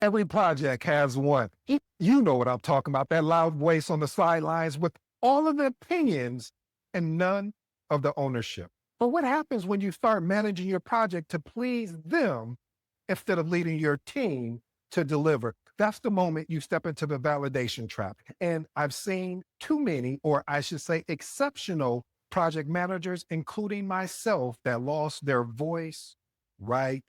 Every project has one. You know what I'm talking about, that loud voice on the sidelines with all of the opinions and none of the ownership. But what happens when you start managing your project to please them instead of leading your team to deliver? That's the moment you step into the validation trap. And I've seen too many, or I should say, exceptional project managers, including myself, that lost their voice right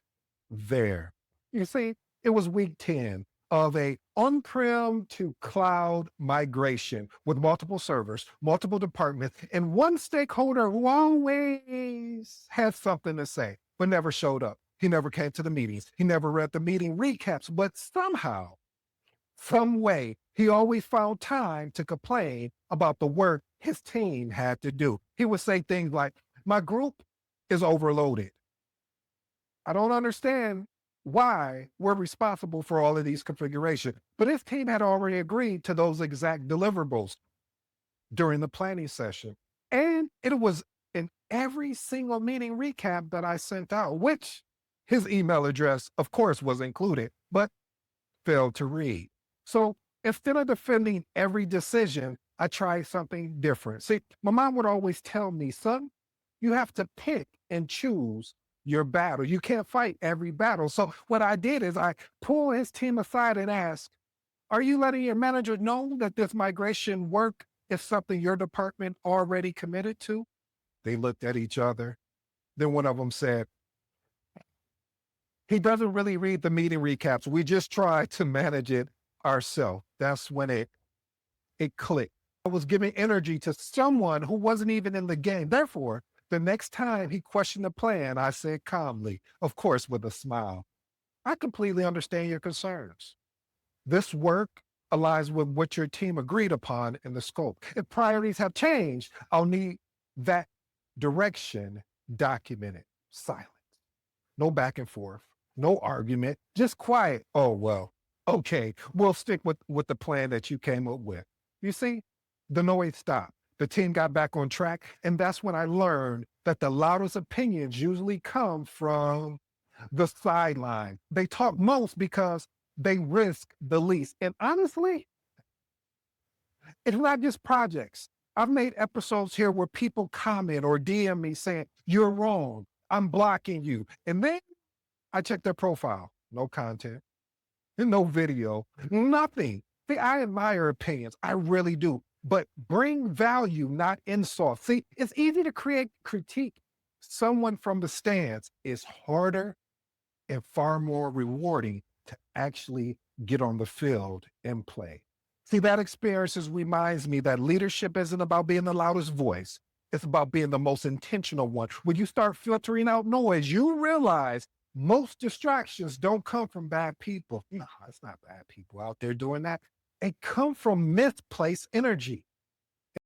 there. You see, it was week 10 of a on-prem to cloud migration with multiple servers, multiple departments, and one stakeholder who always had something to say, but never showed up. He never came to the meetings. He never read the meeting recaps, but somehow, some way, he always found time to complain about the work his team had to do. He would say things like, my group is overloaded. I don't understand why we're responsible for all of these configurations. But his team had already agreed to those exact deliverables during the planning session. And it was in every single meeting recap that I sent out, which his email address, of course, was included, but failed to read. So instead of defending every decision, I tried something different. See, my mom would always tell me, son, you have to pick and choose your battle. You can't fight every battle. So what I did is I pulled his team aside and asked, are you letting your manager know that this migration work is something your department already committed to? They looked at each other. Then one of them said, he doesn't really read the meeting recaps. We just try to manage it ourselves. That's when it clicked. I was giving energy to someone who wasn't even in the game. Therefore, the next time he questioned the plan, I said calmly, of course, with a smile, I completely understand your concerns. This work aligns with what your team agreed upon in the scope. If priorities have changed, I'll need that direction documented. Silence. No back and forth. No argument. Just quiet. Oh, well, okay. We'll stick with the plan that you came up with. You see, the noise stopped. The team got back on track. And that's when I learned that the loudest opinions usually come from the sideline. They talk most because they risk the least. And honestly, it's not just projects. I've made episodes here where people comment or DM me saying, you're wrong. I'm blocking you. And then I check their profile. No content, no video, nothing. See, I admire opinions. I really do. But bring value, not insult. See, it's easy to critique someone from the stands. It's harder and far more rewarding to actually get on the field and play. See, that experience reminds me that leadership isn't about being the loudest voice. It's about being the most intentional one. When you start filtering out noise, you realize most distractions don't come from bad people. No, it's not bad people out there doing that. They come from misplaced energy.